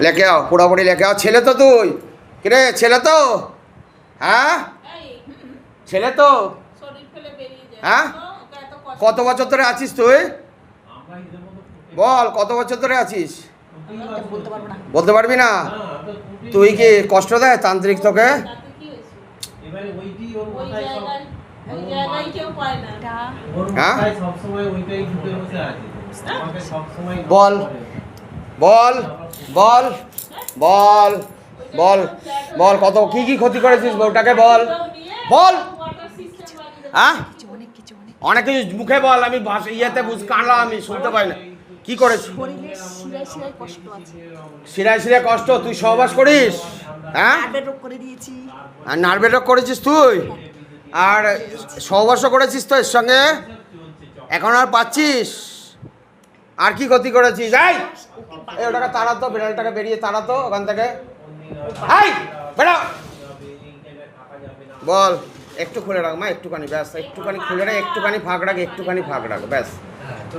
লেখে আও, পুরোপুরি লেখে আও। ছেলে তো তুই, কিরে ছেলে তো? হ্যাঁ ছেলে তো? হ্যাঁ কত বছর ধরে আছিস তুই? বল কত বছর ধরে আছিস? বলতে পারবি না? তুই কি কষ্ট দেয় তান্ত্রিক তোকে? হ্যাঁ বল বল বল বল বল বল কত কি কি ক্ষতি করেছিস বউটাকে? বল বল। হ্যাঁ অনেক কিছু মুখে বল, আমি ইয়েতে কানলা, আমি শুনতে পাই না। কি করেছিস? শিরায় শিরায় কষ্ট? তুই সহবাস করিস? হ্যাঁ আর নার্ভের রোগ করেছিস তুই? আর সহবাসও করেছিস তো এর সঙ্গে? এখন আর পাচ্ছিস? আর কি ক্ষতি করেছিস? এই ওটাকে তাড়াতো, বিড়ালটাকে বেরিয়ে তাড়াতো ওখান থেকে। বেড়া। বল একটু খুলে রাখ মা, একটুখানি ব্যাস, একটুখানি খুলে রাখ, একটুখানি ফাঁক রাখ, একটুখানি ফাঁক রাখ, ব্যাস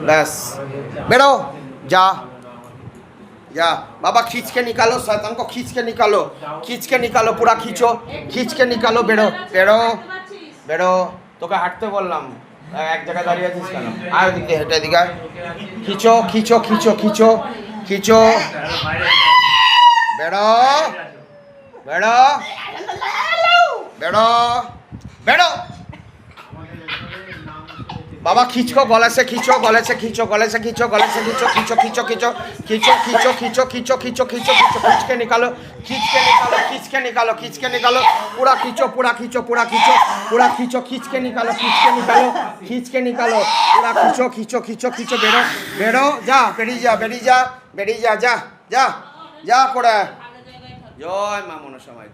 ব্যাস। বেরো যা जा बाबा, खींच के निकालो शैतान को, खींच के निकालो, खींच के निकालो, पूरा खींचो, खींच के निकालो। बेरो बेरो बेरो, তোকে হাঁটতে বললাম, এক জায়গায় দাঁড়িয়ে আছিস কেন? আয় ওদিকে, হেঁটে দিকে খিচো খিচো খিচো খিচো খিচো। বেরো বেরো বেরো বেরো। बाबा खींच को, गले से खींचो, गले से खींचो, गले से खींचो, गले से खींचो, खींचो खींचो खींचो खींचो खींचो खींचो खींचो खींचो खींचो खींचो, खींच के निकालो, खींच के निकालो, खींच के निकालो, खींच के निकालो, पूरा खींचो, पूरा खींचो, पूरा खींचो, पूरा खींचो, खींच के निकालो, खींच के निकालो, खींच के निकालो, पूरा खींचो खींचो खींचो खींचो। बेरो बेरो जा, बेरी जा, बेरी जा, बेरी जा, जा जा जा করে। জয় মা মনসা মাই।